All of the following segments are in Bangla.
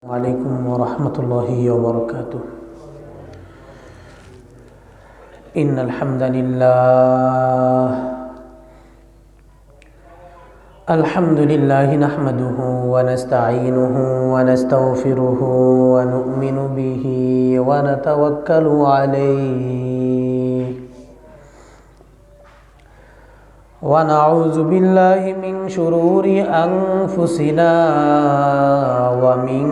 عليكم ورحمة الله وبركاته. إن الحمد لله نحمده ونستعينه ونستغفره ونؤمن به ونتوكل عليه ونعوذ بالله من شرور أنفسنا ومن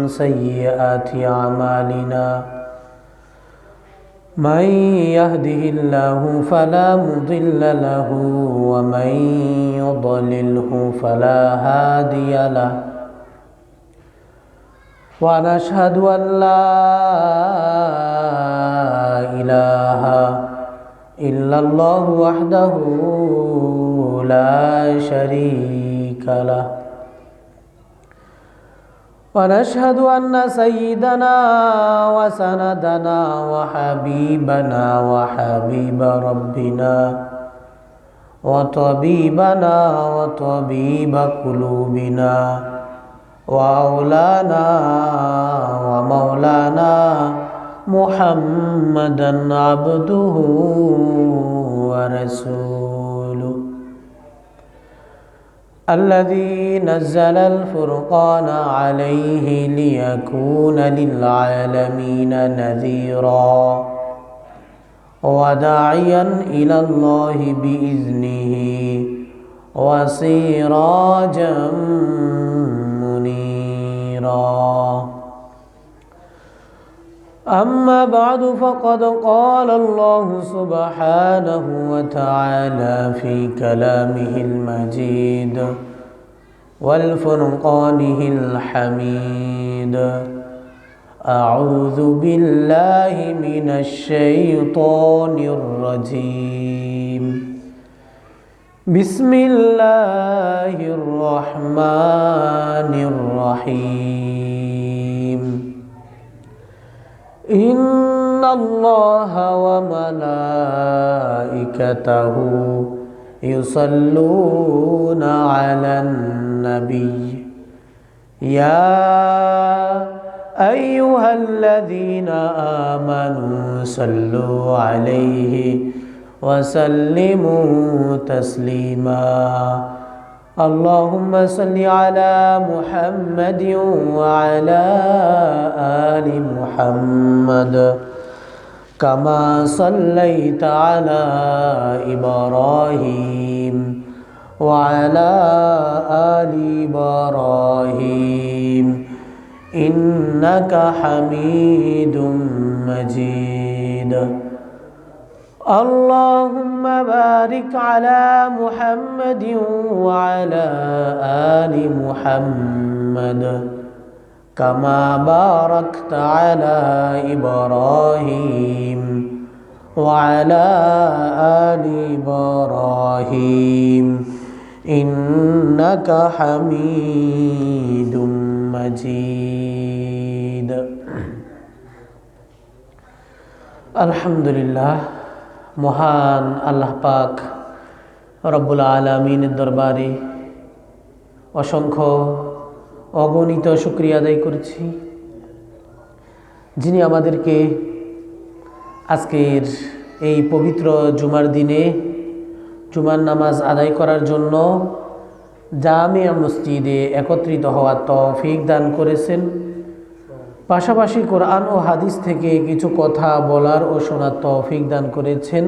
سيئات أعمالنا. من يهده الله فلا مضل له ومن يضلله فلا هادي له. ونشهد أن لا إله إلا الله وحده لا شريك له. ونشهد أن سيدنا وسندنا وحبيبنا وحبيب ربنا وطبيبنا وطبيب قلوبنا وأولانا ومولانا محمدا عبده ورسوله الذي نزل الفرقان عليه ليكون للعالمين نذيرا وداعيا إلى الله بإذنه وسراجا منيرا. أما بعد فقد قال الله سبحانه وتعالى في كلامه المجيد والفرقانه الحميد: أعوذ بالله من الشيطان الرجيم. بسم الله الرحمن الرحيم. إن الله وملائكته يصلون على النبي يا أيها الذين آمنوا صلوا عليه وسلموا تسليما. اللهم صل على محمد وعلى آل محمد كما صليت على إبراهيم وعلى آل إبراهيم إنك حميد مجيد. اللهم بارك على محمد وعلى آل محمد كما باركت على إبراهيم وعلى آل إبراهيم إنك حميد مجيد. الحمد لله। মহান আল্লাহ পাক রব্বুল আলামিনের দরবারে অসংখ্য অগণিত শুকরিয়া আদায় করছি, যিনি আমাদেরকে আজকের এই পবিত্র জুমার দিনে জুমার নামাজ আদায় করার জন্য জামিয়া মসজিদে একত্রিত হওয়ার তৌফিক দান করেছেন। পাশাপাশি কোরআন ও হাদিস থেকে কিছু কথা বলার ও শোনার তৌফিক দান করেছেন।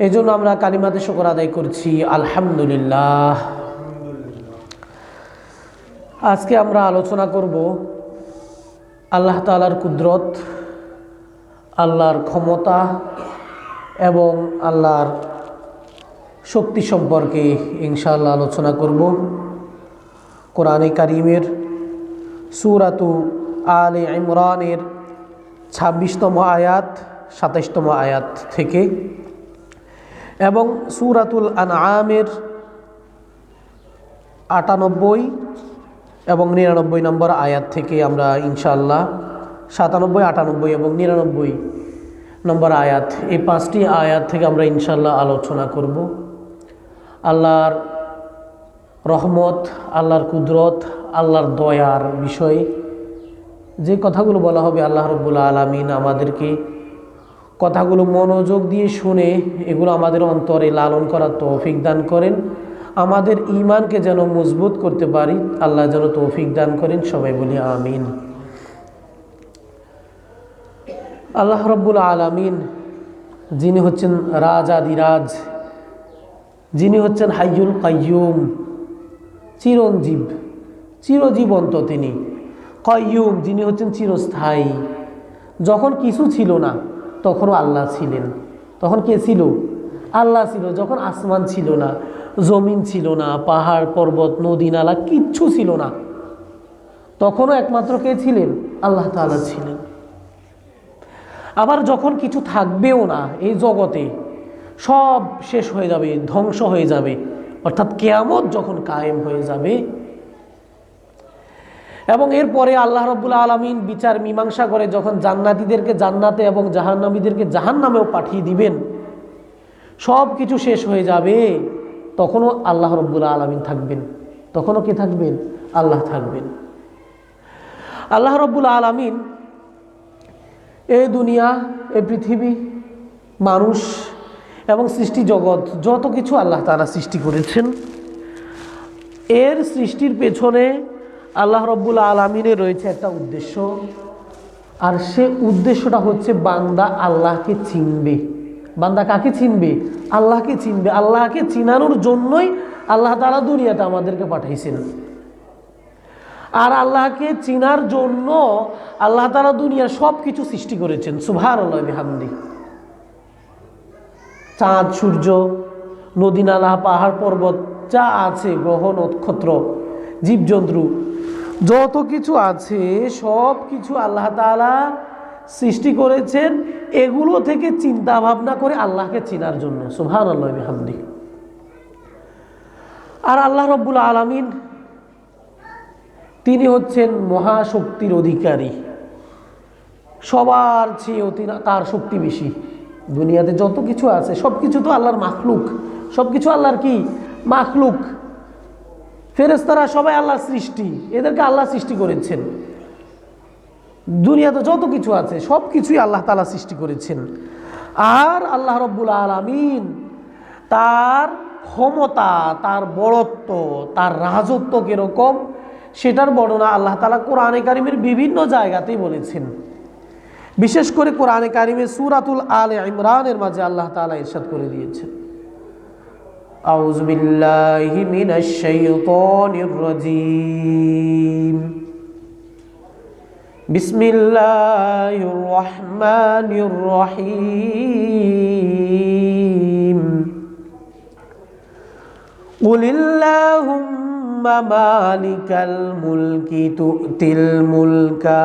এই জন্য আমরা কালিমাতে শুকর আদায় করছি, আলহামদুলিল্লাহ। আজকে আমরা আলোচনা করব আল্লাহ তাআলার কুদরত, আল্লাহর ক্ষমতা এবং আল্লাহর শক্তি সম্পর্কে ইনশাআল্লাহ আলোচনা করব। কোরআনে কারীমের সূরাতু আলে ইমরানের ২৬তম আয়াত ২৭তম আয়াত থেকে এবং সূরাতুল আনআমের ৯৮ এবং ৯৯ নম্বর আয়াত থেকে আমরা ইনশাআল্লাহ ৯৭, ৯৮ এবং ৯৯ নম্বর আয়াত, এই ৫টি আয়াত থেকে আমরা ইনশাআল্লাহ আলোচনা করব। আল্লাহর রহমত, আল্লাহর কুদরত, আল্লাহর দয়ার বিষয় যে কথাগুলো বলা হবে, আল্লাহ রাব্বুল আলামিন আমাদেরকে কথাগুলো মনোযোগ দিয়ে শুনে এগুলো আমাদের অন্তরে লালন করার তৌফিক দান করেন। আমাদের ঈমানকে যেন মজবুত করতে পারি, আল্লাহ যেন তৌফিক দান করেন। সবাই বলি আমিন। আল্লাহ রাব্বুল আলামিন যিনি হচ্ছেন রাজাদিরাজ, যিনি হচ্ছেন হাইয়ুল কাইয়ুম, চিরঞ্জীব, চিরজীবন্ত তিনি। কাইয়ুম, যিনি হচ্ছেন চিরস্থায়ী। যখন কিছু ছিল না তখনও আল্লাহ ছিলেন। তখন কে ছিল? আল্লাহ ছিল। যখন আসমান ছিল না, জমিন ছিল না, পাহাড় পর্বত নদী নালা কিচ্ছু ছিল না, তখনও একমাত্র কে ছিলেন? আল্লাহ তাআলা ছিলেন। আবার যখন কিছু থাকবেও না এই জগতে, সব শেষ হয়ে যাবে, ধ্বংস হয়ে যাবে, অর্থাৎ কিয়ামত যখন কায়েম হয়ে যাবে এবং এরপরে আল্লাহ রাব্বুল আলামিন বিচার মীমাংসা করে যখন জান্নাতীদেরকে জান্নাতে এবং জাহান্নামীদেরকে জাহান্নামেও পাঠিয়ে দিবেন, সব কিছু শেষ হয়ে যাবে, তখনও আল্লাহ রাব্বুল আলামিন থাকবেন। তখনও কে থাকবেন? আল্লাহ থাকবেন। আল্লাহ রাব্বুল আলামিন এই দুনিয়া, এই পৃথিবী, মানুষ এবং সৃষ্টি জগৎ যত কিছু আল্লাহ তাআলা সৃষ্টি করেছেন, এর সৃষ্টির পেছনে আল্লাহ রাব্বুল আলামিনের রয়েছে একটা উদ্দেশ্য। আর সে উদ্দেশ্যটা হচ্ছে বান্দা আল্লাহকে চিনবে। বান্দা কাকে চিনবে? আল্লাহকে চিনবে। আল্লাহকে চিনানোর জন্যই আল্লাহ তাআলা দুনিয়াতে আমাদেরকে পাঠাইছেন। আর আল্লাহকে চিনার জন্য আল্লাহ তাআলা দুনিয়ার সব কিছু সৃষ্টি করেছেন। সুবহানাল্লাহ বিহামদি। চাঁদ, সূর্য, নদী নালা, পাহাড় পর্বত যা আছে, গ্রহ নক্ষত্র, জীবজন্তু যত কিছু আছে, সব কিছু আল্লাহ তাআলা সৃষ্টি করেছেন এগুলো থেকে চিন্তা ভাবনা করে আল্লাহকে চিনার জন্য। সুবহানাল্লাহ বিহামদি। আর আল্লাহ রাব্বুল আলামিন তিনি হচ্ছেন মহাশক্তির অধিকারী। সবার চেয়েও তার শক্তি বেশি। দুনিয়াতে যত কিছু আছে সব কিছু তো আল্লাহর মাখলুক, সব কিছু আল্লাহর কি? মাখলুক। ফেরেশতারা সবাই আল্লাহর সৃষ্টি, এদেরকে আল্লাহ সৃষ্টি করেছেন। দুনিয়াতে যত কিছু আছে সব কিছুই আল্লাহ তাআলা সৃষ্টি করেছেন। আর আল্লাহ রাব্বুল আলামিন তার ক্ষমতা, তার বড়ত্ব, তার রাজত্ব কিরকম সেটার বর্ণনা আল্লাহ তাআলা কোরআনে কারিমের বিভিন্ন জায়গাতেই বলেছেন। বিশেষ করে কোরআনে কারিমে সূরাতুল আলে ইমরানের মাঝে আল্লাহ তাআলা ইরশাদ করে দিয়েছেন, আউযু বিল্লাহি মিনাশ শাইতানির রাজীম, বিসমিল্লাহির রহমানির রহিম, কুলিল্লাহুম্মা মালিকাল মুলকি তু'তিল মুলকা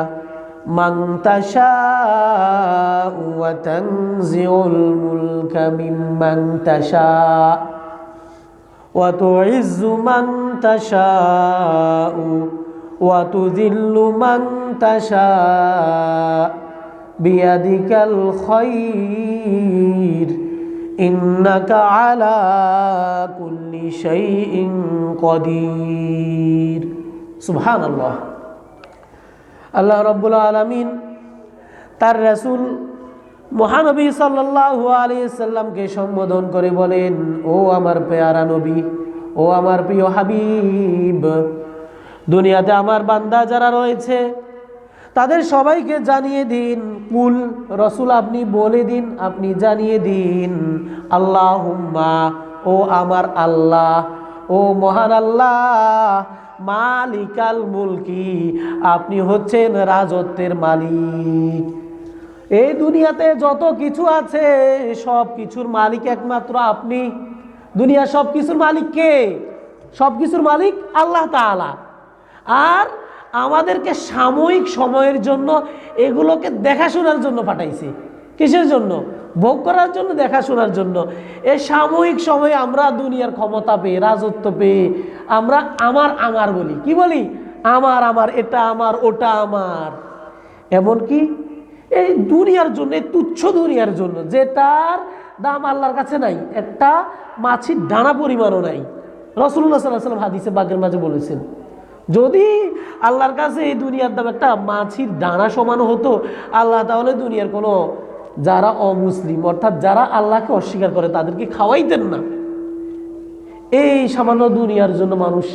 মান তাশাউ ওয়া তানজিউল মুলকা মিম্মান তাশাউ ওয়া তুইজ্জু মান তাশাউ ওয়া তুযিল্লু মান তাশাউ বিয়াদিকাল খায়র ইন্নাকা আলা কুল্লি শাইইন কাদির। সুবহানাল্লাহ। আল্লাহ রাব্বুল আলামিন তার রাসূল মহানবী সাল্লাল্লাহু আলাইহি সাল্লামকে সম্বোধন করে বলেন, ও আমার পেয়ারা নবী, ও আমার প্রিয় হাবিব, দুনিয়াতে আমার বান্দা যারা রয়েছে তাদের সবাইকে জানিয়ে দিন, কুল, রসুল আপনি বলে দিন, আপনি জানিয়ে দিন, আল্লাহুম্মা, ও আমার আল্লাহ, ও মহান আল্লাহ, মালিকাল মুলকি, আপনি হচ্ছেন রাজত্বের মালিক। এই দুনিয়াতে যত কিছু আছে সব কিছুর মালিক একমাত্র আপনি। দুনিয়া সব কিছুর মালিক কে? সব কিছুর মালিক আল্লাহ তাআলা। আর আমাদেরকে সাময়িক সময়ের জন্য এগুলোকে দেখাশোনার জন্য পাঠাইছে। কিসের জন্য? ভোগ করার জন্য, দেখাশোনার জন্য। এই সাময়িক সময়ে আমরা দুনিয়ার ক্ষমতা পেয়ে, রাজত্ব পেয়ে আমরা আমার আমার বলি। কি বলি? আমার আমার, এটা আমার, ওটা আমার। এমনকি এই দুনিয়ার জন্য, এই তুচ্ছ দুনিয়ার জন্য যেটার দাম আল্লাহর কাছে নাই, একটা মাছির ডানা পরিমাণও নাই, রাসূলুল্লাহ সাল্লাল্লাহু আলাইহি ওয়াসাল্লাম হাদিসে বাগের মাঝে বলেছেন, যদি আল্লাহর কাছে এই দুনিয়ার দাম একটা মাছির দানা সমান হতো, আল্লাহ তাহলে দুনিয়ার কোনো যারা অমুসলিম অর্থাৎ যারা আল্লাহকে অস্বীকার করে তাদেরকে খাওয়াইতেন না। এই সামান্য দুনিয়ার জন্য মানুষ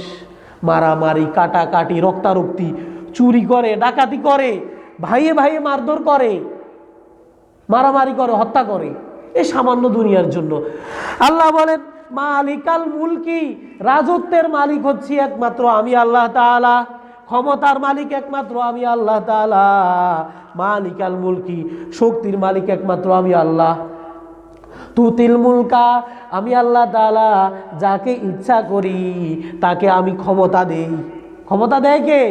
মারামারি, কাটাকাটি, রক্তারক্তি, চুরি করে, ডাকাতি করে, ভাইয়ে ভাইয়ে মারধর করে, মারামারি করে, হত্যা করে, এই সামান্য দুনিয়ার জন্য। আল্লাহ বলেন মালিকাল মুলকি, রাজত্বের মালিক হচ্ছি একমাত্র আমি আল্লাহ তাআলা, ক্ষমতার মালিক একমাত্র আমি আল্লাহ তাআলা। মালিকাল মুলকি, শক্তির মালিক একমাত্র আমি আল্লাহ। তুতিল মুলকা, আমি আল্লাহ তাআলা যাকে ইচ্ছা করি তাকে আমি ক্ষমতা দেই। ক্ষমতা দেয় কে?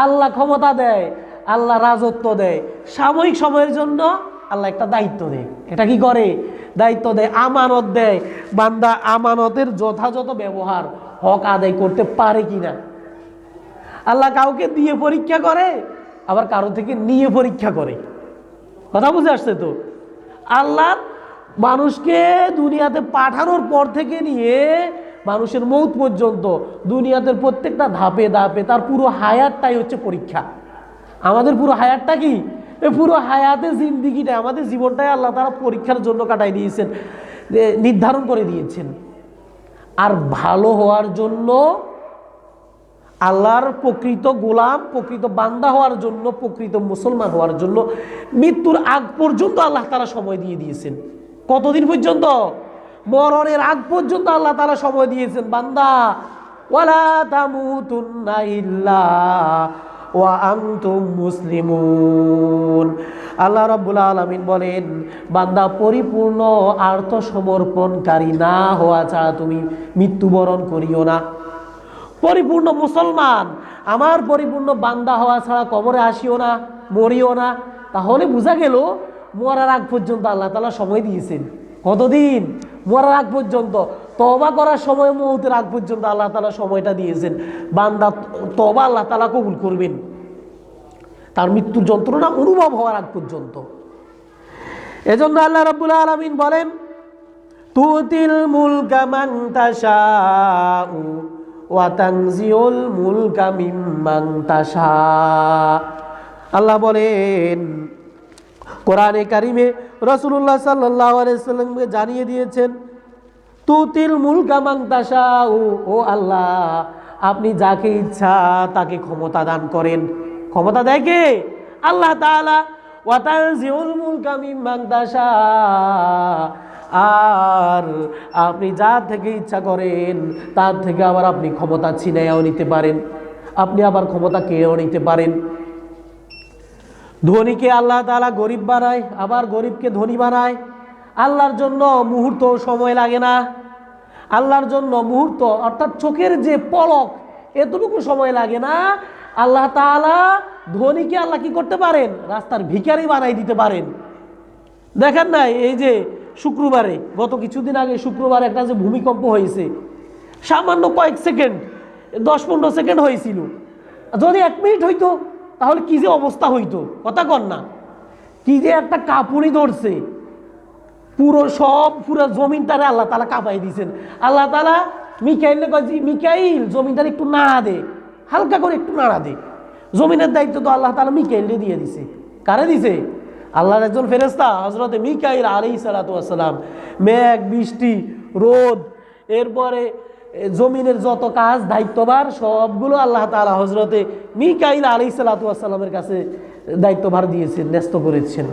আল্লাহ ক্ষমতা দেয়, আল্লাহ রাজত্ব দেয়। সাময়িক সময়ের জন্য আল্লাহ একটা দায়িত্ব দেয়। এটা কি করে? দায়িত্ব দেয়, আমানত দেয়। বান্দা আমানতের যথাযথ ব্যবহার, হক আদায় করতে পারে কিনা। আল্লাহ কাউকে দিয়ে পরীক্ষা করে, আবার কারো থেকে নিয়ে পরীক্ষা করে। কথা বুঝে আসছে তো? আল্লাহ মানুষকে দুনিয়াতে পাঠানোর পর থেকে নিয়ে মানুষের মৌত পর্যন্ত দুনিয়াতে প্রত্যেকটা ধাপে ধাপে তার পুরো হায়াতটাই হচ্ছে পরীক্ষা। আমাদের পুরো হায়াতটা কি? এই পুরো হায়াতে জিন্দিগিটা, আমাদের জীবনটাই আল্লাহ তারা পরীক্ষার জন্য কাটাই দিয়েছেন, নির্ধারণ করে দিয়েছেন। আর ভালো হওয়ার জন্য, আল্লাহর প্রকৃত গোলাম, প্রকৃত বান্দা হওয়ার জন্য, প্রকৃত মুসলমান হওয়ার জন্য মৃত্যুর আগ পর্যন্ত আল্লাহ তারা সময় দিয়ে দিয়েছেন। কতদিন পর্যন্ত? মরণের আগ পর্যন্ত আল্লাহ তারা সময় দিয়েছেন। বান্দা ওয়ালা তামুতুন্না ইল্লা ওয়া আনতুম মুসলিমুন। আল্লাহ রাব্বুল আলামিন বলেন, বান্দা পরিপূর্ণ আত্মসমর্পণকারী না হওয়া ছাড়া তুমি মৃত্যুবরণ করিও না। পরিপূর্ণ মুসলমান, আমার পরিপূর্ণ বান্দা হওয়া ছাড়া কবরে আসিও না, মরিও না। তাহলে বোঝা গেল মরার আগ পর্যন্ত আল্লাহ তাআলা সময় দিয়েছেন। কতদিন? মরার আগ পর্যন্ত। তওবা করার সময়, মৌতের আগ পর্যন্ত আল্লাহ তাআলা সময়টা দিয়েছেন। বান্দা তওবা আল্লাহ তাআলা কবুল করবেন তার মৃত্যুর যন্ত্রণা অনুভব হওয়ার আগ পর্যন্ত। এজন্য আল্লাহ রাব্বুল আলামিন বলেন, তুতিল মুলকা মান তাশাউ ওয়া তানজিউল মুলকা মিম্মান তাশা। আল্লাহ বলেন কোরআনে কারিমে, রাসূলুল্লাহ সাল্লাল্লাহু আলাইহি ওয়াসাল্লামকে জানিয়ে দিয়েছেন, তুতিল মুলকা মান তাশাউ, ও আল্লাহ আপনি যাকে ইচ্ছা তাকে ক্ষমতা দান করেন। ক্ষমতা দেয় কে? আল্লাহ তাআলা। ওয়া তানজিউল মুলকা মিম্মান তাশা, আর আপনি যার থেকে ইচ্ছা করেন তার থেকে আবার আপনি ক্ষমতা ছিনাইয়াও নিতে পারেন, আপনি আবার ক্ষমতা কেড়েও নিতে পারেন। ধনীকে আল্লাহ তাআলা গরিব বানায়, আবার গরিবকে ধনী বানায়। আল্লাহর জন্য মুহূর্ত সময় লাগে না। আল্লাহর জন্য মুহূর্ত অর্থাৎ চোখের যে পলক, এতটুকু সময় লাগে না। আল্লাহ তাআলা ধনীকে আল্লাহ কি করতে পারেন? রাস্তার ভিখারি বানাই দিতে পারেন। দেখেন নাই, এই যে শুক্রবারে, গত কিছুদিন আগে শুক্রবার একটা যে ভূমিকম্প হয়েছে, সামান্য কয়েক সেকেন্ড, 10-15 সেকেন্ড হয়েছিল। যদি 1 মিনিট হইতো তাহলে কি যে অবস্থা হইতো, কথা কন না। কি যে একটা কাঁপুনি ধরছে, পুরো জমিনটারে আল্লাহ তাআলা কাঁপাই দিয়েছেন। আল্লাহ তাআলা মিকাইল মিকাইল জমিনটারে একটু নাড়া দে, হালকা করে একটু নাড়া দে। জমিনের দায়িত্ব তো আল্লাহ তাআলা মিকাইলকে দিয়ে দিছে। কারে দিছে? আল্লাহর একজন ফেরেশতা হযরতে মিকাইল আলাইহিস সালাতু ওয়াস সালাম। মেঘ, বৃষ্টি, রোদ, এরপরে জমিনের যত কাজ দায়িত্বভার সবগুলো আল্লাহ তাআলা হযরতে মিকাইল আলাইহিস সালাতু ওয়াস সালামের কাছে দায়িত্বভার দিয়েছেন, ন্যস্ত করেছেন।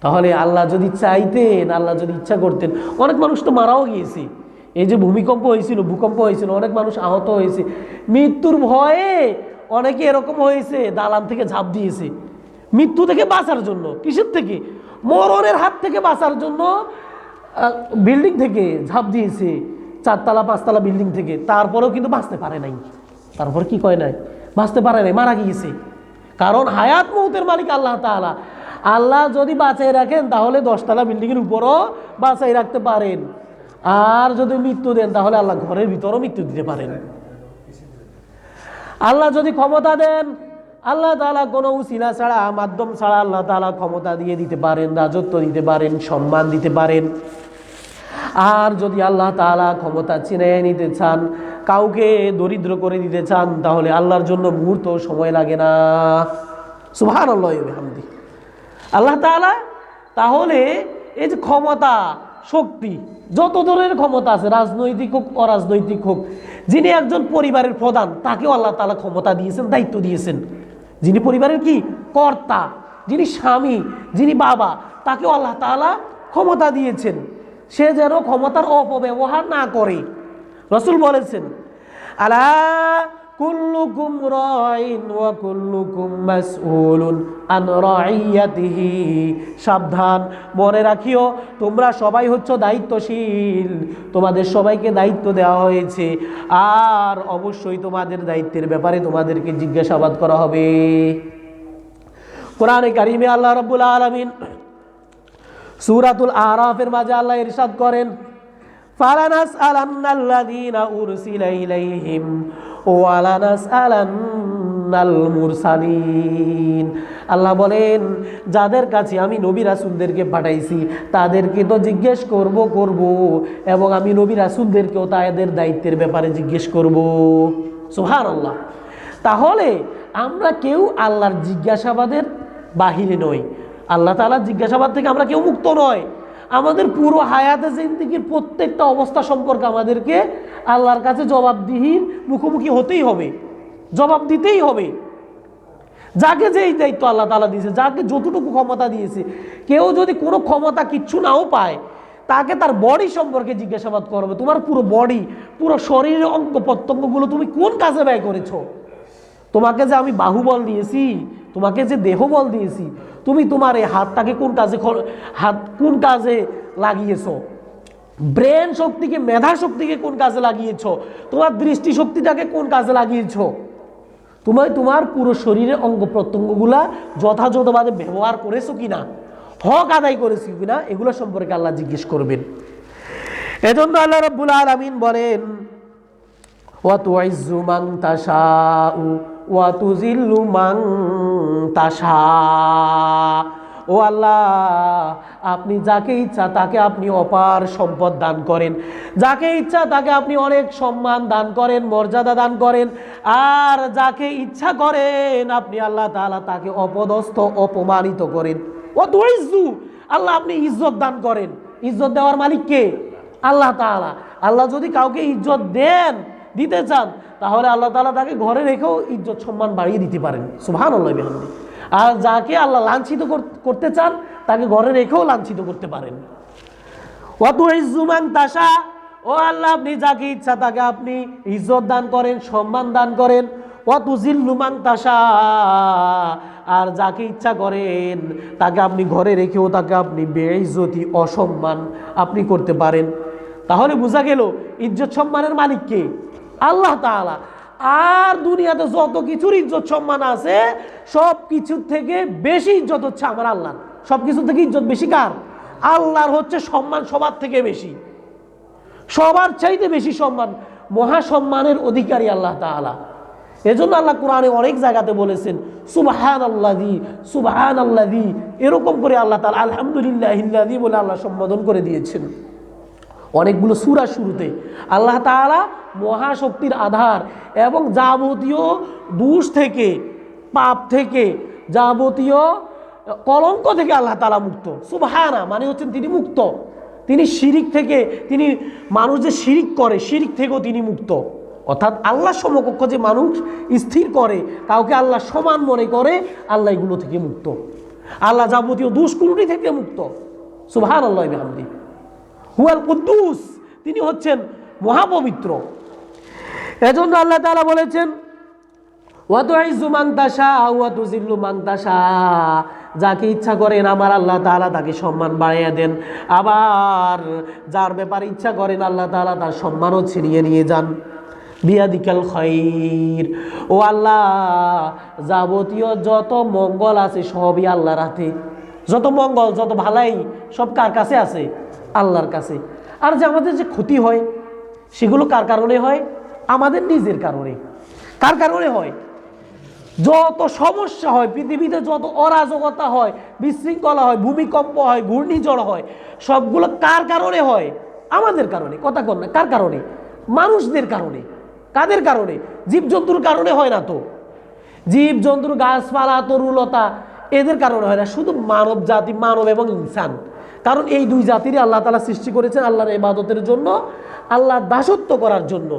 তাহলে আল্লাহ যদি চাইতেন, আল্লাহ যদি ইচ্ছা করতেন, অনেক মানুষ তো মারাও গিয়েছে। এই যে ভূমিকম্প হয়েছিল, ভূকম্প হয়েছিল, অনেক মানুষ আহত হয়েছে। মৃত্যুর ভয়ে অনেকে এরকম হয়েছে, দালান থেকে ঝাঁপ দিয়েছে মৃত্যু থেকে বাঁচার জন্য। কিসের থেকে? মরণের হাত থেকে বাঁচার জন্য বিল্ডিং থেকে ঝাঁপ দিয়েছে, 4তলা 5তলা বিল্ডিং থেকে। তারপরেও কিন্তু বাঁচতে পারে নাই। তারপর কি কয় নাই? বাঁচতে পারে নাই, মারা গিয়েছে। কারণ হায়াত মৌতের মালিক আল্লাহ তাআলা। আল্লাহ যদি বাঁচাই রাখেন তাহলে 10তলা বিল্ডিংয়ের উপরও বাঁচাই রাখতে পারেন, আর যদি মৃত্যু দেন তাহলে আল্লাহ ঘরের ভিতরও মৃত্যু দিতে পারেন। আল্লাহ যদি ক্ষমতা দেন, আল্লাহ তাআলা কোনো উসিলা ছাড়া, মাধ্যম ছাড়া আল্লাহ তাআলা ক্ষমতা দিয়ে দিতে পারেন, রাজত্ব দিতে পারেন, সম্মান দিতে পারেন। আর যদি আল্লাহ তাআলা ক্ষমতা ছিনিয়ে নিতে চান, কাউকে দরিদ্র করে দিতে চান, তাহলে আল্লাহর জন্য মুহূর্ত সময় লাগে না। সুবহানাল্লাহি ওয়া বিহামদিহি। আল্লাহ তাআলা তাহলে এই যে ক্ষমতা, শক্তি, যত ধরনের ক্ষমতা আছে, রাজনৈতিক হোক অরাজনৈতিক হোক, যিনি একজন পরিবারের প্রধান তাকেও আল্লাহ তাআলা ক্ষমতা দিয়েছেন, দায়িত্ব দিয়েছেন। যিনি পরিবারের কি কর্তা, যিনি স্বামী, যিনি বাবা, তাকেও আল্লাহ তাআলা ক্ষমতা দিয়েছেন। সে যেন ক্ষমতার অপব্যবহার না করে। রাসূল বলেছেন, আলা কুল্লুকুম রাইন ওয়া কুল্লুকুম মাসউলুন আন রাইয়াতিহি। সাবধান, মনে রাখিও তোমরা সবাই হচ্ছ দায়িত্বশীল, তোমাদের সবাইকে দায়িত্ব দেওয়া হয়েছে, আর অবশ্যই তোমাদের দায়িত্বের ব্যাপারে তোমাদেরকে জিজ্ঞাসাবাদ করা হবে। কোরআনে কারিমে আল্লাহ রাব্বুল আলামিন সূরাতুল আরাফের মাঝে আল্লাহ ইরশাদ করেন, ফালানাসআলান্নাল্লাযীনা উরসিলা ইলাইহিম ওয়া লানাসআলান্নাল মুরসালিন। আল্লাহ বলেন, যাদের কাছে আমি নবী রাসূলদেরকে পাঠাইছি তাদেরকে তো জিজ্ঞেস করব এবং আমি নবী রাসূলদেরকেও তাদের দায়িত্বের ব্যাপারে জিজ্ঞেস করব। সুবহানাল্লাহ। তাহলে আমরা কেউ আল্লাহর জিজ্ঞাসাবাদের বাহিরে নই। আল্লাহ তাআলার জিজ্ঞাসাবাদ থেকে আমরা কেউ মুক্ত নয়। আমাদের পুরো হায়াতে জিন্দেগির প্রত্যেকটা অবস্থা সম্পর্কে আমাদেরকে আল্লাহর কাছে জবাবদিহির মুখোমুখি হতেই হবে, জবাব দিতেই হবে। যাকে যেই দায়িত্ব আল্লাহ তাআলা দিয়েছে, যাকে যতটুকু ক্ষমতা দিয়েছে, কেউ যদি কোনো ক্ষমতা কিচ্ছু নাও পায়, তাকে তার বডি সম্পর্কে জিজ্ঞাসাবাদ করবে। তোমার পুরো বডি, পুরো শরীরের অঙ্গ প্রত্যঙ্গগুলো তুমি কোন কাজে ব্যয় করেছো? তোমাকে যে আমি বাহুবল দিয়েছি, তোমাকে যে দেহবল দিয়েছি, তুমি তোমার এই হাতটাকে কোন কাজে লাগিয়েছো? ব্রেন শক্তিকে, মেধা শক্তিকে কোন কাজে লাগিয়েছো? তোমার দৃষ্টি শক্তিটাকে কোন কাজে লাগিয়েছো? তোমার পুরো শরীরের অঙ্গ প্রত্যঙ্গগুলা যথাযথভাবে ব্যবহার করেছো কিনা, হক আদায় করেছো কিনা, এগুলো সম্পর্কে আল্লাহ জিজ্ঞেস করবেন। এজন্য আল্লাহ রাব্বুল আলামিন বলেন, ওয়া তুইজ্জু মান তাশাউ ওয়া তুযিল্লু মান তাশা। ও আল্লাহ, আপনি যাকে ইচ্ছা তাকে আপনি অপার সম্পদ দান করেন, যাকে ইচ্ছা তাকে আপনি অনেক সম্মান দান করেন, মর্যাদা দান করেন, আর যাকে ইচ্ছা করেন আপনি আল্লাহ তাআলা তাকে অপদস্থ, অপমানিত করেন। ও তুইজ্জু, আল্লাহ আপনি ইজ্জত দান করেন। ইজ্জত দেওয়ার মালিক কে? আল্লাহ তাআলা। আল্লাহ যদি কাউকে ইজ্জত দিতে চান, তাহলে আল্লাহ তাআলা তাকে ঘরে রেখেও ইজ্জত সম্মান বাড়িয়ে দিতে পারেন। সুবহানাল্লাহি বিহামদিহি। আর যাকে আল্লাহ লাঞ্ছিত করতে চান, তাকে ঘরে রেখেও লাঞ্ছিত করতে পারেন। ওয়া তুইজ্জু মান তাশা, ও আল্লাহ আপনি যাকে ইচ্ছা তাকে আপনি ইজ্জত দান করেন, সম্মান দান করেন। ওয়া তুযিল্লু মান তাশা, আর যাকে ইচ্ছা করেন তাকে আপনি ঘরে রেখেও তাকে আপনি বেইজ্জতি, অসম্মান আপনি করতে পারেন। তাহলে বোঝা গেল ইজ্জত সম্মানের মালিক কে? আল্লাহ তাআলা। আর দুনিয়াতে যত কিছুর ইজ্জত সম্মান আছে, সব কিছুর থেকে বেশি ইজ্জত হচ্ছে আমার আল্লাহর। সব কিছু থেকে ইজ্জত বেশি কার? আল্লাহর হচ্ছে সম্মান সবার থেকে বেশি, সবার চাইতে বেশি সম্মান, মহা সম্মানের অধিকারী আল্লাহ তাআলা। এজন্য আল্লাহ কোরআনে অনেক জায়গাতে বলেছেন সুবহানাল্লাযী, সুবহানাল্লাযী, এরকম করে আল্লাহ তাআলা আলহামদুলিল্লাহিল্লাযী বলে আল্লাহ সম্বোধন করে দিয়েছেন অনেকগুলো সূরা শুরুতে। আল্লাহ তাআলা মহাশক্তির আধার এবং যাবতীয় দোষ থেকে, পাপ থেকে, যাবতীয় কলঙ্ক থেকে আল্লাহ তাআলা মুক্ত। সুবহানা মানে হচ্ছেন তিনি মুক্ত। তিনি শিরিক থেকে, তিনি মানুষ যে শিরিক করে, শিরিক থেকেও তিনি মুক্ত। অর্থাৎ আল্লাহ সমকক্ষ যে মানুষ স্থির করে, কাউকে আল্লাহ সমান মনে করে, আল্লাহ এগুলো থেকে মুক্ত। আল্লাহ যাবতীয় দুষ্কৃতি থেকে মুক্ত। সুবহানাল্লাহি বিহামদিহি। হুয়াল কুদ্দুস, তিনি হচ্ছেন মহাপবিত্র। এজন্য আল্লাহ তাআলা বলেছেন, ওয়া তুইজ্জু মান তাশা ওয়া তুযিল্লু মান তাশা, যাকে ইচ্ছা করেন আমার আল্লাহ তাআলা তাকে সম্মান বাড়িয়ে দেন, আবার যার ব্যাপারে ইচ্ছা করেন আল্লাহ তাআলা তার সম্মানও ছিনিয়ে নিয়ে যান। বিয়াদিকাল খায়র, ও আল্লাহ যাবতীয় যত মঙ্গল আছে সবই আল্লাহর হাতে। যত মঙ্গল, যত ভালাই সব কার কাছে আছে? আল্লাহর কাছে। আর যে আমাদের যে ক্ষতি হয় সেগুলো কার কারণে হয়? আমাদের নিজের কারণে। কার কারণে হয়? যত সমস্যা হয় পৃথিবীতে, যত অরাজকতা হয়, বিশৃঙ্খলা হয়, ভূমিকম্প হয়, ঘূর্ণিঝড় হয়, সবগুলো কার কারণে হয়? আমাদের কারণে, কথা কন না, কার কারণে? মানুষদের কারণে। কাদের কারণে? জীবজন্তুর কারণে হয় না তো। জীবজন্তুর, গাছপালা, তরুলতা এদের কারণে হয় না, শুধু মানব জাতি, মানব এবং ইনসান। কারণ এই দুই জাতিরই আল্লাহ তাআলা সৃষ্টি করেছেন আল্লাহর ইবাদতের জন্য, আল্লাহর দাসত্ব করার জন্য।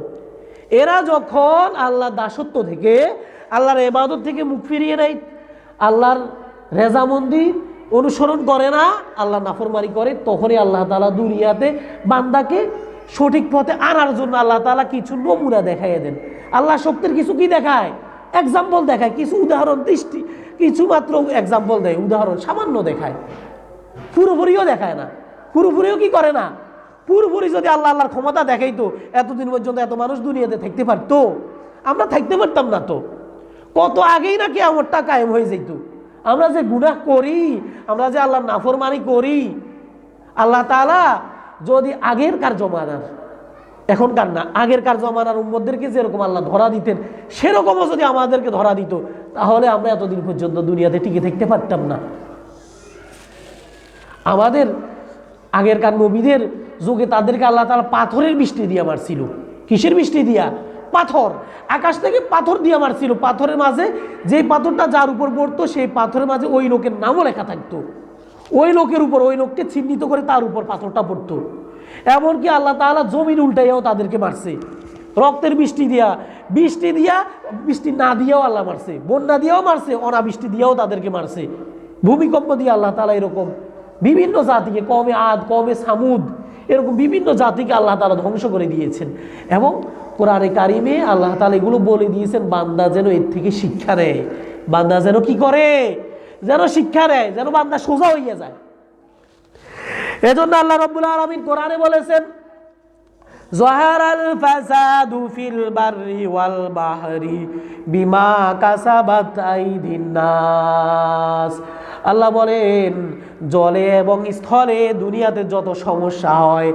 এরা যখন আল্লাহর দাসত্ব থেকে, আল্লাহর ইবাদত থেকে মুখ ফিরিয়ে নেয়, আল্লাহর রেজামন্দি অনুসরণ করে না, আল্লাহ নাফরমানি করে, তখনই আল্লাহ তাআলা দুনিয়াতে বান্দাকে সঠিক পথে আনার জন্য আল্লাহ তাআলা কিছু নমুনা দেখাইয়ে দেন। আল্লাহ শক্তির কিছু কি দেখায়? এক্সাম্পল দেখায়, কিছু উদাহরণ, দৃষ্টি, কিছু মাত্র এক্সাম্পল দেয়, উদাহরণ সামান্য দেখায়, পুরোপুরিও দেখায় না। পুরোপুরিও কি করে না? পুরোপুরি যদি আল্লাহর ক্ষমতা দেখাইতো, এতদিন পর্যন্ত এত মানুষ দুনিয়াতে থাকতে পারতো? আমরা থাকতে পারতাম না তো। কত আগেই না কিয়ামতটা কায়েম হয়ে যেত। আমরা যে গুনাহ করি, আমরা যে আল্লাহর নাফরমানি করি, আল্লাহ তাআলা যদি আগেরকার জমানার, এখনকার না, আগেরকার জমানার উম্মতদেরকে যেরকম আল্লাহ ধরা দিতেন, সেরকমও যদি আমাদেরকে ধরা দিত, তাহলে আমরা এতদিন পর্যন্ত দুনিয়াতে টিকে থাকতে পারতাম না। আমাদের আগেরকার নবীদের যুগে তাদেরকে আল্লাহ তাআলা পাথরের বৃষ্টি দিয়ে মারছিল। কিসের বৃষ্টি দিয়া? পাথর, আকাশ থেকে পাথর দিয়ে মারছিল। পাথরের মাঝে যেই পাথরটা যার উপর পড়তো, সেই পাথরের মাঝে ওই লোকের নামও লেখা থাকতো। ওই লোকের উপর, ওই লোককে চিহ্নিত করে তার উপর পাথরটা পড়তো। এমনকি আল্লাহ তাআলা জমিন উল্টাইয়াও তাদেরকে মারছে, রক্তের বৃষ্টি দিয়া, বৃষ্টি না দিয়েও আল্লাহ মারছে, বন্যা দিয়েও মারছে, অনাবৃষ্টি দিয়েও তাদেরকে মারছে, ভূমিকম্প দিয়ে আল্লাহ তাআলা এরকম বিভিন্ন জাতিকে, কওমে আদ, কওমে সামুদ, এরকম বিভিন্ন জাতিকে আল্লাহ তাআলা ধ্বংস করে দিয়েছেন। এবং কোরআনে কারিমে আল্লাহ তাআলা এগুলো বলে দিয়েছেন বান্দা যেন এর থেকে শিক্ষা নেয়। বান্দা যেন কি করে? যেন শিক্ষা নেয়, যেন বান্দা সোজা হইয়া যায়। এজন্য আল্লাহ রাব্বুল আলামিন কোরআনে বলেছেন, যাহারাল ফাসাদু ফিল বাররি ওয়াল বাহরি বিমা কাসাবাত আইদিন নাস। আল্লাহ বলেন, জলে এবং স্থলে দুনিয়াতে যত সমস্যা হয়,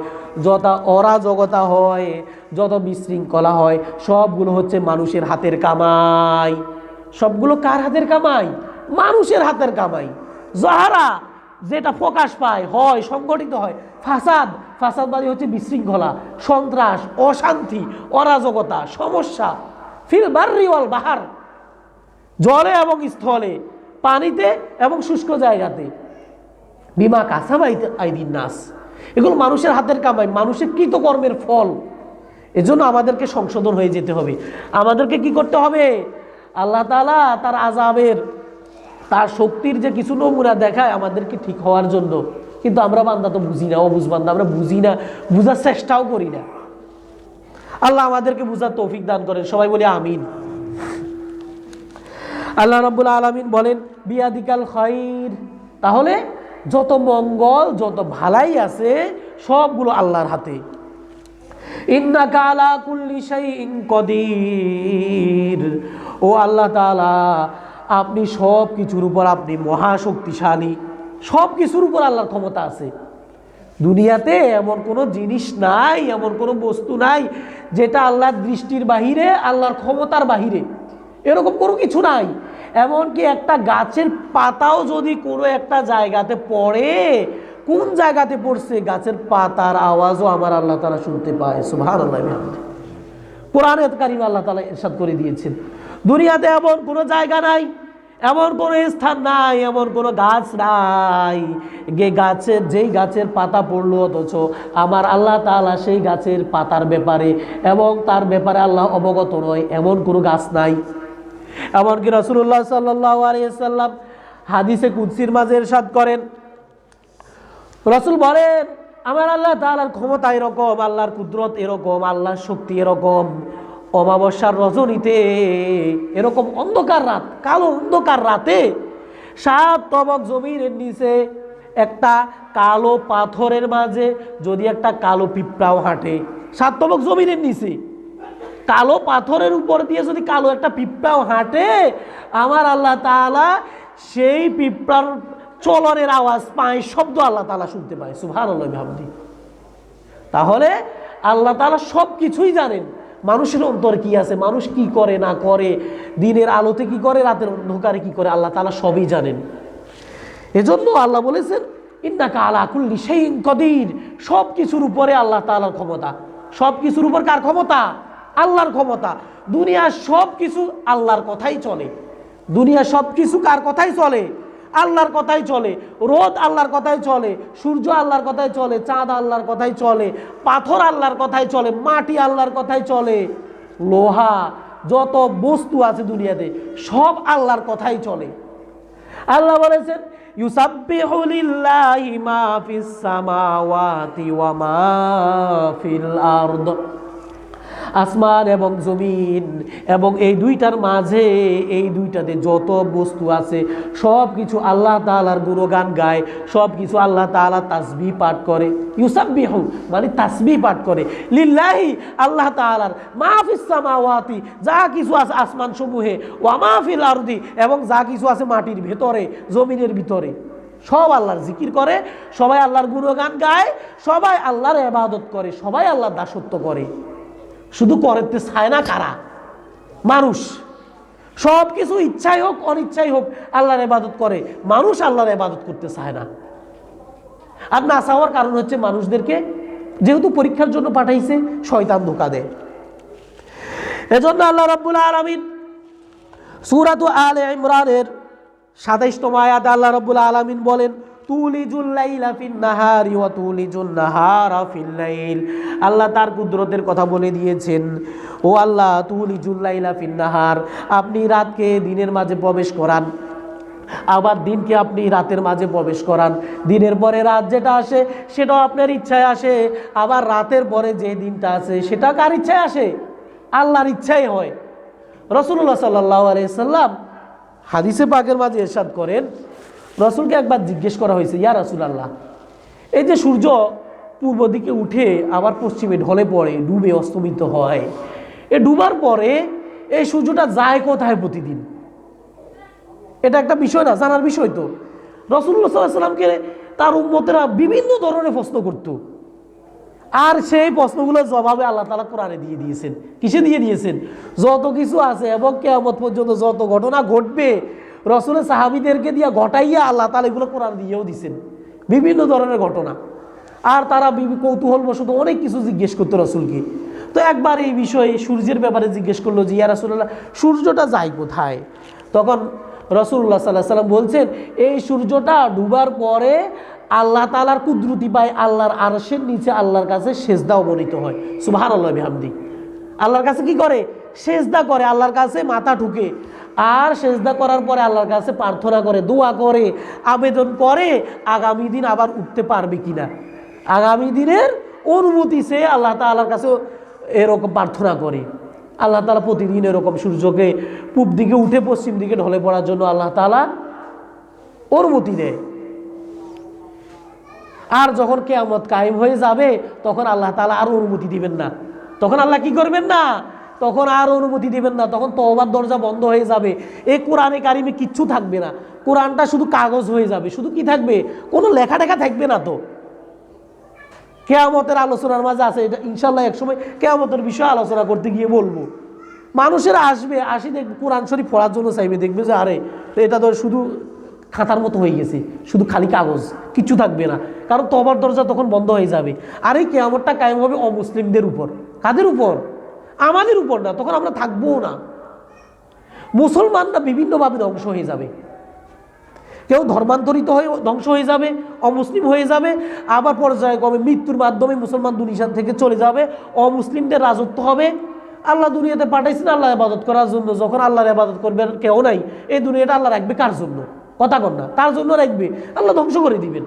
যত অরাজকতা হয়, যত বিশৃঙ্খলা হয়, সবগুলো হচ্ছে মানুষের হাতের কামাই। সবগুলো কার হাতের কামাই? মানুষের হাতের কামাই। যাহারা, যেটা প্রকাশ পায়, হয়, সংগঠিত হয়। ফাসাদ মানে হচ্ছে বিশৃঙ্খলা, সন্ত্রাস, অশান্তি, অরাজকতা, সমস্যা। ফিল বাররি ওয়াল বাহার, জলে এবং স্থলে, পানিতে এবং শুষ্ক জায়গাতে। বিমা কাসাবাত আইদিন নাস, এগুলো মানুষের হাতের কামাই, মানুষের কৃতকর্মের ফল। এজন্য আমাদেরকে সংশোধন হয়ে যেতে হবে। আমাদেরকে কি করতে হবে? আল্লাহ তাআলা তার আযাবের, তার শক্তির যে কিছু নমুনা দেখায় আমাদেরকে ঠিক হওয়ার জন্য, কিন্তু আমরা বান্দা তো বুঝি না, অবুঝ বান্দা, আমরা বুঝি না, বুঝার চেষ্টাও করি না। আল্লাহ আমাদেরকে বুঝার তৌফিক দান করেন, সবাই বলি আমিন। আল্লাহ রাব্বুল আলামিন বলেন, বিয়াদিকাল খায়র, তাহলে যত মঙ্গল, যত ভালাই আছে সবগুলো আল্লাহর হাতে। ইন্নাকা আলা কুল্লি শাইইন কদির, ও আল্লাহ তাআলা, আপনি সব কিছুর উপর, আপনি মহাশক্তিশালী, সব কিছুর উপর আল্লাহর ক্ষমতা আছে। দুনিয়াতে এমন কোনো জিনিস নাই, এমন কোনো বস্তু নাই যেটা আল্লাহর দৃষ্টির বাহিরে, আল্লাহর ক্ষমতার বাহিরে, এরকম কোনো কিছু নাই। এমনকি একটা গাছের পাতাও যদি কোনো একটা জায়গাতে পড়ে, কোন জায়গাতে পড়ছে, গাছের পাতার আওয়াজও আমার আল্লাহ তাআলা শুনতে পায়। সুবহানাল্লাহ। কোরআনে কারিমে আল্লাহ তাআলা ইরশাদ করে দিয়েছেন, দুনিয়াতে এমন কোনো জায়গা নাই, এমন কোনো স্থান নাই, এমন কোনো গাছ নাই যেই গাছের পাতা পড়লো অথচ আমার আল্লাহ তাআলা সেই গাছের পাতার ব্যাপারে এবং তার ব্যাপারে আল্লাহ অবগত নয়, এমন কোনো গাছ নাই। এমনকি রাসূলুল্লাহ সাল্লাল্লাহু আলাইহি ওয়াসাল্লাম হাদিসে কুদসির মাঝে ইরশাদ করেন, রাসূল বলেন, আমার আল্লাহ তাআলার ক্ষমতা এরকম, আল্লাহর কুদরত এরকম, আল্লাহর শক্তি এরকম, অমাবস্যার রজনীতে, এরকম অন্ধকার রাত, কালো অন্ধকার রাতে 7 তবক জমিনের নিচে একটা কালো পাথরের মাঝে যদি একটা কালো পিঁপড়াও হাঁটে, 7 তবক জমিনের নিচে কালো পাথরের উপর দিয়ে যদি কালো একটা পিঁপড়াও হাঁটে, আমার আল্লাহ তাআলা সেই পিঁপড়ার চলনের আওয়াজ পায়, শব্দ আল্লাহ তাআলা শুনতে পায়। সুবহানাল্লাহ বিহামদি। তাহলে আল্লাহ তাআলা সব কিছুই জানেন, মানুষের অন্তরে কি আছে, মানুষ কি করে না করে, দিনের আলোতে কি করে, রাতের অন্ধকারে কি করে, আল্লাহ তাআলা সবই জানেন। এজন্য আল্লাহ বলেছেন, ইন্নাকা আলা কুল্লি শাইইন কাদির। সব কিছুর উপরে আল্লাহ তাআলার ক্ষমতা। সব কিছুর উপর কার ক্ষমতা? আল্লাহর ক্ষমতা। দুনিয়ার সব কিছু আল্লাহর কথাই চলে। দুনিয়ার সব কিছু কার কথাই চলে? আল্লাহর কথাই চলে। রোদ আল্লাহর কথাই চলে, সূর্য আল্লাহর কথাই চলে, চাঁদ আল্লাহর কথাই চলে, পাথর আল্লাহর কথাই চলে, মাটি আল্লাহর কথাই চলে, লোহা, যত বস্তু আছে দুনিয়াতে সব আল্লাহর কথাই চলে। আল্লাহ বলেছেন ইউসাব্বিহু লিল্লাহি মা ফিস সামাওয়াতি ওয়া মা ফিল আরদ। আসমান এবং জমিন এবং এই দুইটার মাঝে, এই দুইটাতে যত বস্তু আছে সব কিছু আল্লাহ তাআলার গুণগান গায়, সব কিছু আল্লাহ তাআলা তাসবিহ পাঠ করে। ইউসাব্বিহু মানে তাসবিহ পাঠ করে, লিল্লাহি আল্লাহ তাআলার, মা ফিস সামাওয়াতি যা কিছু আছে আসমান সমূহে, ওয়া মা ফিল আরদি এবং যা কিছু আছে মাটির ভেতরে, জমিনের ভিতরে, সব আল্লাহর জিকির করে, সবাই আল্লাহর গুণগান গায়, সবাই আল্লাহর ইবাদত করে, সবাই আল্লাহর দাসত্ব করে। শুধু করতে চায় না কারা? মানুষ। সব কিছু ইচ্ছাই হোক অনিচ্ছাই হোক আল্লাহর ইবাদত করে, মানুষ আল্লাহর ইবাদত করতে চায় না। আর না চাওয়ার কারণ হচ্ছে মানুষদেরকে যেহেতু পরীক্ষার জন্য পাঠাইছে, শয়তান ধোঁকা দেয়। এজন্য আল্লাহ রাব্বুল আলামিন সূরাতু আলে ইমরানের ২৭তম আয়াতে আল্লাহ রাব্বুল আলামিন বলেন তুলিজুল লাইলা ফিন নাহারি ওয়া তুলিজুন নাহারা ফিল লাইল। আল্লাহ তার কুদরতের কথা বলে দিয়েছেন, ও আল্লাহ তুলিজুল লাইলা ফিন নাহার, আপনি রাতকে দিনের মাঝে প্রবেশ করান, আবার দিনকে আপনি রাতের মাঝে প্রবেশ করান। দিনের পরে রাত যেটা আসে সেটাও আপনার ইচ্ছায় আসে, আবার রাতের পরে যে দিনটা আছে সেটা কার ইচ্ছায় আসে? আল্লাহর ইচ্ছাই হয়। রাসূলুল্লাহ সাল্লাল্লাহু আলাইহি সাল্লাম হাদিসে পাকের মাঝে ইরশাদ করেন, রাসূলকে একবার জিজ্ঞেস করা হয়েছে, ইয়া রাসূলুল্লাহ, এই যে সূর্য পূর্ব দিকে উঠে আবার পশ্চিমে ঢলে পড়ে, ডুবে অস্তমিত হয়, এ ডুবার পরে এই সূর্যটা যায় কোথায় প্রতিদিন? এটা একটা বিষয় না, জানার বিষয় তো। রাসূলুল্লাহ সাল্লাল্লাহু আলাইহি সাল্লামকে তার উম্মতেরা বিভিন্ন ধরনের প্রশ্ন করত, আর সেই প্রশ্নগুলোর জবাবে আল্লাহ তাআলা কোরআনে দিয়ে দিয়েছেন। কিসে দিয়ে দিয়েছেন? যত কিছু আছে এবং কিয়ামত পর্যন্ত যত ঘটনা ঘটবে রাসূলের সাহাবীদেরকে দিয়ে ঘটাইয়া আল্লাহ তাআলা এগুলো কোরআন দিয়েও দিয়েছেন, বিভিন্ন ধরনের ঘটনা। আর তারা কৌতূহলবশত অনেক কিছু জিজ্ঞেস করতো রাসূলকে। তো একবার এই বিষয়ে সূর্যের ব্যাপারে জিজ্ঞেস করলো যে ইয়া রাসূলুল্লাহ, সূর্যটা যায় কোথায়? তখন রাসূলুল্লাহ সাল্লাল্লাহু আলাইহি ওয়াসাল্লাম বলছেন, এই সূর্যটা ডুবার পরে আল্লাহ তাআলার কুদরতি পায়, আল্লাহর আরশের নিচে আল্লাহর কাছে সেজদা অবনীত হয়। সুবহানাল্লাহি বিহামদি। আল্লাহর কাছে কি করে? সেজদা করে, আল্লাহর কাছে মাথা ঠুকে, আর সেজদা করার পরে আল্লাহর কাছে প্রার্থনা করে, দোয়া করে, আবেদন করে আগামী দিন আবার উঠতে পারবে কিনা। আগামী দিনের অনুমতি সে আল্লাহ তাআলার কাছে এরকম প্রার্থনা করে। আল্লাহ তাআলা প্রতিদিন এরকম সূর্যকে পূব দিকে উঠে পশ্চিম দিকে ঢলে পড়ার জন্য আল্লাহ তাআলা অনুমতি দেয়। আর যখন কিয়ামত কায়েম হয়ে যাবে তখন আল্লাহ তাআলা আর অনুমতি দিবেন না। তখন আল্লাহ কি করবেন না? তখন আর অনুমতি দিবেন না, তখন তওবার দরজা বন্ধ হয়ে যাবে। এই কোরআনে কারিমে কিচ্ছু থাকবে না, কোরআনটা শুধু কাগজ হয়ে যাবে। শুধু কি থাকবে? কোনো লেখা টেখা থাকবে না। তো কিয়ামতের আলোচনার মাঝে আছে, এটা ইনশাআল্লাহ একসময় কিয়ামতের বিষয়ে আলোচনা করতে গিয়ে বলবো। মানুষেরা আসি দেখবে কোরআন শরীফ পড়ার জন্য চাইবে, দেখবে যে আরে এটা তো শুধু খাতার মতো হয়ে গেছে, শুধু খালি কাগজ, কিচ্ছু থাকবে না, কারণ তওবার দরজা তখন বন্ধ হয়ে যাবে। আর এই কিয়ামতটা কায়েম হবে অমুসলিমদের উপর। কাদের উপর? আমাদের উপর না, তখন আমরা থাকবো না। মুসলমানরা বিভিন্নভাবে ধ্বংস হয়ে যাবে, কেউ ধর্মান্তরিত হয়ে ধ্বংস হয়ে যাবে, অমুসলিম হয়ে যাবে, আবার পর্যায়ক্রমে মৃত্যুর মাধ্যমে মুসলমান দুনিয়া থেকে চলে যাবে, অমুসলিমদের রাজত্ব হবে। আল্লাহ দুনিয়াতে পাঠাইছেন আল্লাহ ইবাদত করার জন্য, যখন আল্লাহর ইবাদত করবে কেউ নাই, এই দুনিয়াটা আল্লাহ রাখবে কার জন্য? কথা কন না, তার জন্য রাখবে, আল্লাহ ধ্বংস করে দিবেন।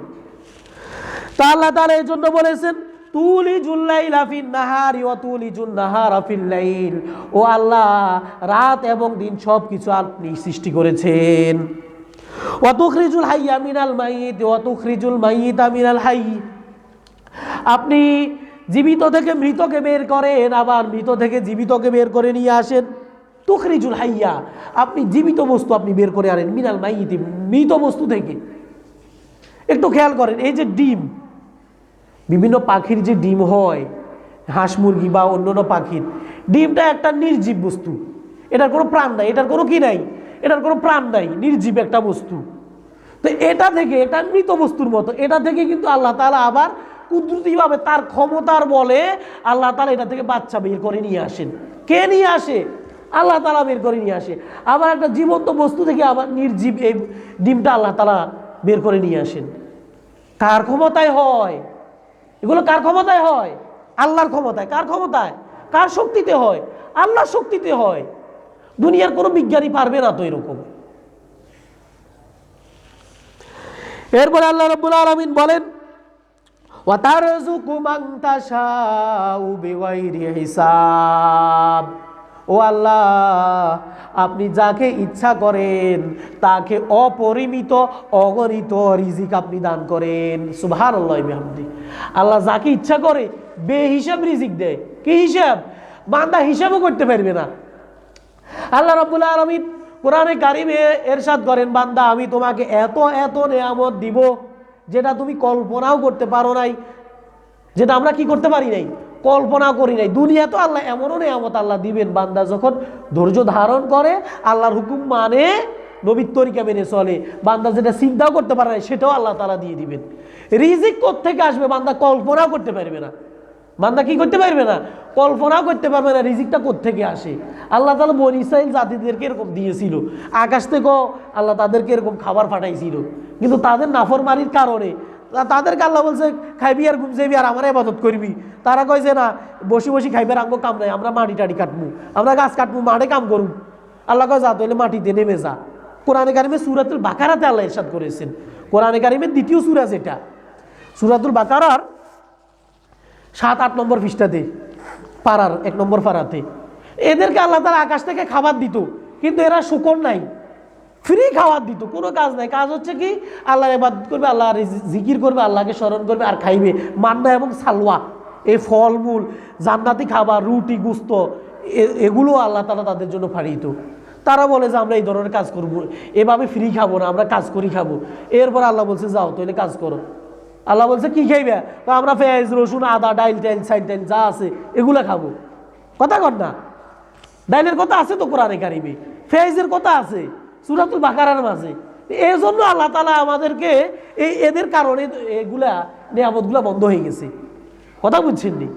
তা আল্লাহ তাআলা এই জন্য বলেছেন তুলিজুল লাইলা ফিন নাহারি ওয়া তুলিজুন নাহারা ফিল লাইল, ও আল্লাহ রাত এবং দিন সব কিছু আপনি সৃষ্টি করেছেন। ওয়া তুখরিজুল হাইয়া মিনাল মাইয়িত ওয়া তুখরিজুল মাইয়িতা মিনাল হাইয়্য, আপনি জীবিত থেকে মৃতকে বের করেন, আবার মৃত থেকে জীবিতকে বের করে নিয়ে আসেন। তুখরিজুল হাইয়া, আপনি জীবিত বস্তু আপনি বের করে আনেন, মিনাল মাইয়িতি, মৃত বস্তু থেকে। একটু খেয়াল করেন, এই যে ডিম, বিভিন্ন পাখির যে ডিম হয়, হাঁস মুরগি বা অন্যান্য পাখির ডিমটা একটা নির্জীব বস্তু, এটার কোনো প্রাণ নাই, এটার কোনো কি নাই, এটার কোনো প্রাণ নাই, নির্জীব একটা বস্তু। তো এটা থেকে, এটা মৃত বস্তুর মতো, এটা থেকে কিন্তু আল্লাহ তাআলা আবার কুদরতিভাবে তার ক্ষমতার বলে আল্লাহ তাআলা এটা থেকে বাচ্চা বের করে নিয়ে আসেন। কে নিয়ে আসে? আল্লাহ তাআলা বের করে নিয়ে আসে। আবার একটা জীবন্ত বস্তু থেকে আবার নির্জীব এই ডিমটা আল্লাহ তাআলা বের করে নিয়ে আসেন। কার ক্ষমতায় হয় এগুলো? কার ক্ষমতায় হয়? আল্লাহর ক্ষমতায়। কার ক্ষমতায়? কার শক্তিতে হয়? আল্লাহর শক্তিতে হয়। দুনিয়ার কোনো বিজ্ঞানী পারবে না তো এরকম। এরপরে আল্লাহ রাব্বুল আলামিন বলেন, ওয়া তারযুকু মান তাশাউ বিগাইরি হিসাব। ও আল্লাহ, আপনি যাকে ইচ্ছা করেন তাকে অপরিমিত অগণিত রিজিক আপনি দান করেন। সুবহানাল্লাহি ওয়া বিহামদিহি। আল্লাহ যাকে ইচ্ছা করে বেহিসাব রিজিক দেয়। কি হিসাব? বান্দা হিসাবও করতে পারবে না। আল্লাহ রাব্বুল আলামিন কোরআনে কারিমে ইরশাদ করেন, বান্দা আমি তোমাকে এত এত নেয়ামত দিব যেটা তুমি কল্পনাও করতে পারো নাই, যেটা আমরা কি করতে পারি নাই, কল্পনা করি নাই। দুনিয়া তো আল্লাহ এমনও নেয়ামত আল্লাহ দিবেন, বান্দা যখন ধৈর্য ধারণ করে, আল্লাহর হুকুম মানে, নবীর তরিকা মেনে চলে, বান্দা যেটা চিন্তাও করতে পারে না সেটাও আল্লাহ তাআলা দিয়ে দিবেন। রিজিক কোত্থেকে আসবে বান্দা কল্পনাও করতে পারবে না। বান্দা কি করতে পারবে না? কল্পনাও করতে পারবে না রিজিকটা কোত্থেকে আসে। আল্লাহ তাআলা বনী ইসরাইল জাতিদেরকে এরকম দিয়েছিল, আকাশ থেকেও আল্লাহ তাদেরকে এরকম খাবার পাঠাইছিল, কিন্তু তাদের নাফরমানির কারণে তাদেরকে আল্লাহ বলছে খাইবি আর ঘুমছেবি আর আমার ইবাদত করবি। তারা কয় যে না, বসি বসি খাইবার আঙ্গ কাম নাই, আমরা মাটি টাটি কাটবো, আমরা গাছ কাটবো, মাঠে কাম করব। আল্লাহ কয় যা তাহলে মাটিতে নেমে যা। কোরআনে কারিমে সূরাতুল বাকারাতে আল্লাহ ইরশাদ করেছেন, কোরআনে কারিমের দ্বিতীয় সূরা যেটা, সূরাতুল বাকারার 7-8 নম্বর পৃষ্ঠাতে, পারার 1 নম্বর পারাতে, এদেরকে আল্লাহ তাআলা আকাশ থেকে খাবার দিত, কিন্তু এরা শুকর নাই, ফ্রি খাবার দিত, কোনো কাজ নাই। কাজ হচ্ছে কি, আল্লাহর ইবাদত করবে, আল্লাহর জিকির করবে, আল্লাহকে স্মরণ করবে আর খাইবে। মান্না এবং সালওয়া, এই ফলমূল, জান্নাতি খাবার, রুটি, গুস্ত, এগুলো আল্লাহ তাআলা তাদের জন্য পাঠিত। তারা বলে যে আমরা এই ধরনের কাজ করবো, এভাবে ফ্রি খাবো না, আমরা কাজ করি খাবো। এরপর আল্লাহ বলছে যাও তাহলে কাজ করো। আল্লাহ বলছে কি খাইবে? আমরা পেঁয়াজ, রসুন, আদা, ডাইল টাইল, সাইড টাইল যা আছে এগুলা খাবো। কথা কর না? ডাইলের কথা আছে তো কোরআনে কারিমে, পেঁয়াজের কথা আছে সূরাতুল বাকারার মাঝে। এই জন্য আল্লাহ তাআলা আমাদেরকে এদের কারণে এগুলা নিয়ামতগুলা বন্ধ হয়ে গেছে। কথা বুঝছেন নি?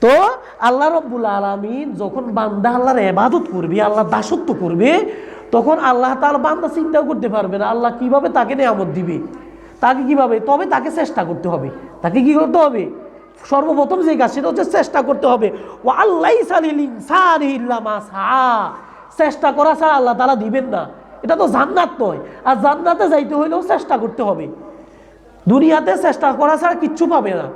তো আল্লাহ রাব্বুল আলামিন যখন বান্দা আল্লাহর ইবাদত করবে, আল্লাহর দাসত্ব করবে, তখন আল্লাহ তাআলা বান্দা চিন্তাও করতে পারবে না আল্লাহ কিভাবে তাকে নিয়ামত দিবে, তাকে কিভাবে। তবে তাকে চেষ্টা করতে হবে। তাকে কি করতে হবে? সর্বপ্রথম যে কাজ সেটা হচ্ছে চেষ্টা করতে হবে। ওয়া আল্লাইসা লিল ইনসানি ইল্লা মা সা। চেষ্টা করা ছাড়া আল্লাহ তাআলা দিবেন না। এটা তো জান্নাত নয়, আর জান্নাতে যাইতে হইলেও চেষ্টা করতে হবে। দুনিয়াতে চেষ্টা করা ছাড়া কিচ্ছু পাবে না।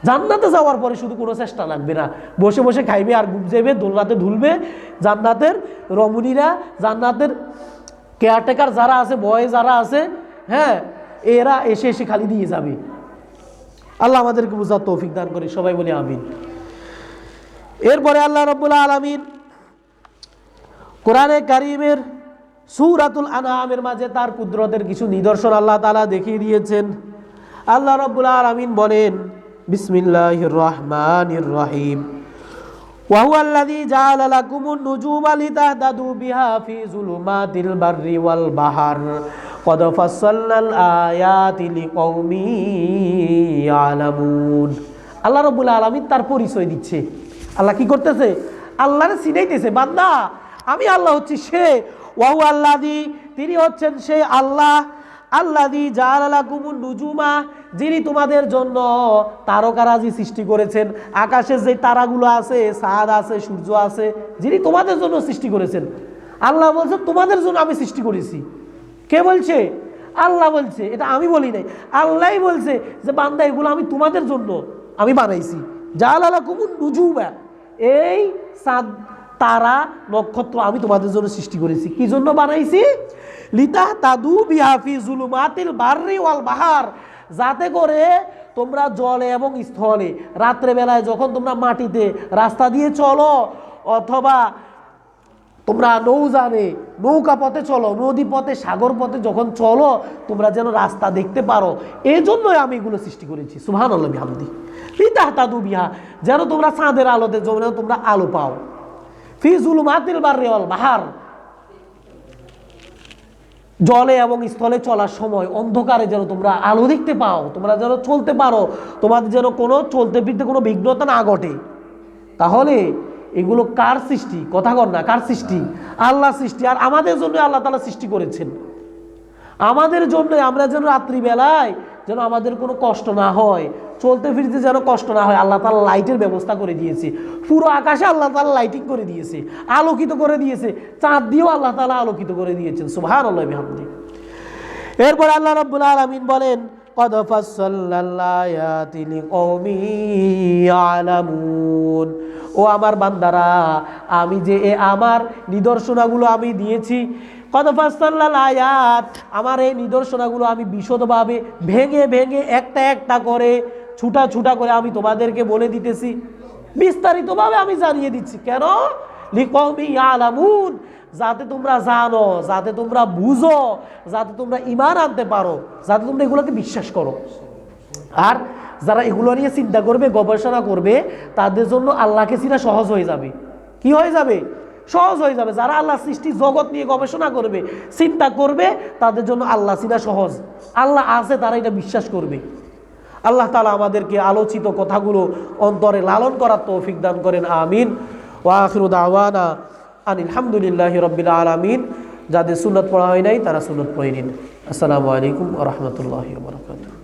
জান্নাতে যাওয়ার পরে শুধু কোনো চেষ্টা লাগবে না, বসে বসে খাইবে আর ঘুম যাইবে, দোলনাতে ধুলবে। জান্নাতের রমণীরা, জান্নাতের কেয়ারটেকার যারা আছে, বয় যারা আছে, হ্যাঁ, এরা এসে এসে খালি দিয়ে যাবে। আল্লাহ আমাদেরকে বুঝার তৌফিক দান করে, সবাই বলি আমিন। এরপরে আল্লাহ রাব্বুল আলামিন কোরআনে কারীমের সূরাতুল আনআমের মাঝে তার কুদরতের কিছু নিদর্শন আল্লাহ তাআলা দেখিয়ে দিয়েছেন। আল্লাহ রাব্বুল আলামিন বলেন, বিসমিল্লাহির রহমানির রহিম, ওয়া হুয়াল্লাযী জাআলা লাকুমুন নুজুমা লিতাহতাদু বিহা ফি যুলুমাতিল বাররি ওয়াল বাহর কদ ফাসসালনাল আয়াতি লিকওমি ইয়ালামুন। আল্লাহ রাব্বুল আলামিন তার পরিচয় দিচ্ছে। আল্লাহ কি করতেছে? আল্লাহরে চিনাইতেছে, বান্দা আমি আল্লাহ হচ্ছি সে। ওয়া হুয়াল্লাযী, তিনি হচ্ছেন সেই আল্লাহ, আল্লাযী জাআলা লাকুমুন নুজুমা, যিনি তোমাদের জন্য তারকারাজি সৃষ্টি করেছেন। আকাশে যে তারাগুলো আছে, চাঁদ আছে, সূর্য আছে, যিনি তোমাদের জন্য সৃষ্টি করেছেন। আল্লাহ বলছে তোমাদের জন্য আমি সৃষ্টি করেছি। কে বলছে? আল্লাহ বলছে, এটা আমি বলি নাই, আল্লাহই বলছে যে বান্দা এগুলো আমি তোমাদের জন্য আমি বানাইছি। জাআলা লাকুমুন নুজুমা, এই চাঁদ, তারা, নক্ষত্র আমি তোমাদের জন্য সৃষ্টি করেছি। কি জন্য বানাইছি? লিতাহতাদু বিহা ফি যুলুমাতিল বাররি ওয়াল বাহর, যাতে করে তোমরা জলে এবং স্থলে, রাত্রে বেলায় যখন তোমরা মাটিতে রাস্তা দিয়ে চলো, অথবা তোমরা নৌযানে, নৌকা পথে চলো, নদী পথে, সাগর পথে যখন চলো, তোমরা যেন রাস্তা দেখতে পারো, এই জন্যই আমি এগুলো সৃষ্টি করেছি। সুবহানাল্লাহি বিহামদিহি। লিতাহতাদু বিহা, যেন তোমরা চাঁদের আলোতে যেন তোমরা আলো পাও। ফি যুলুমাতিল বাররি ওয়াল বাহর, জলে এবং স্থলে চলার সময় অন্ধকারে যেন তোমরা আলো দেখতে পাও, তোমরা যেন চলতে পারো, তোমাদের যেন কোনো চলতে ফিরতে কোনো বিঘ্নতা না ঘটে। তাহলে এগুলো কার সৃষ্টি? কথা কর না, কার সৃষ্টি? আল্লাহ সৃষ্টি। আর আমাদের জন্য আল্লাহ তাআলা সৃষ্টি করেছেন, আমাদের জন্য। আমরা যেন রাত্রিবেলায় যেন আমাদের কোনো কষ্ট না হয়, চলতে ফিরতে যেন কষ্ট না হয়, আল্লাহ তাআলা লাইটের ব্যবস্থা করে দিয়েছে। পুরো আকাশে আল্লাহ তাআলা লাইটিং করে দিয়েছে, আলোকিত করে দিয়েছে। চাঁদ দিয়েও আল্লাহ তাআলা আলোকিত করে দিয়েছেন। সুবহানাল্লাহি বিহামদিহি। এরপর আল্লাহ রাব্বুল আলামিন বলেন, কদ ফাসসালনাল আয়াতি লিকওমি ইয়ালামুন। ও আমার বান্দারা, আমি যে আমার নিদর্শনাগুলো আমি দিয়েছি, কদ ফাসসালনাল আয়াত, আমার এই নিদর্শনাগুলো আমি বিশদভাবে ভেঙে ভেঙে একটা একটা করে ছুটা ছুটা করে আমি তোমাদেরকে বলে দিতেছি, বিস্তারিতভাবে আমি জানিয়ে দিচ্ছি। কেন? লিকওমি ইয়ালামুন, যাতে তোমরা জানো, যাতে তোমরা বুঝো, যাতে তোমরা ঈমান আনতে পারো, যাতে তোমরা এগুলোকে বিশ্বাস করো। আর যারা এগুলো নিয়ে চিন্তা করবে, গবেষণা করবে, তাদের জন্য আল্লাহকে চিনা সহজ হয়ে যাবে। কি হয়ে যাবে? সহজ হয়ে যাবে। যারা আল্লাহ সৃষ্টি জগৎ নিয়ে গবেষণা করবে, চিন্তা করবে, তাদের জন্য আল্লাহ চিনা সহজ। আল্লাহ আছে, তারা এটা বিশ্বাস করবে। আল্লাহ তাআলা আমাদেরকে আলোচিত কথাগুলো অন্তরে লালন করার তৌফিক দান করেন। আমিন। ওয়া আখিরু দাওয়ানা আনিল হামদুলিল্লাহি রাব্বিল আলামিন। যাদের সুন্নাত পড়া হয় নাই তারা সুন্নাত পড়ে নিন। আসসালামু আলাইকুম ওয়া রাহমাতুল্লাহি ওয়া বারাকাতুহু।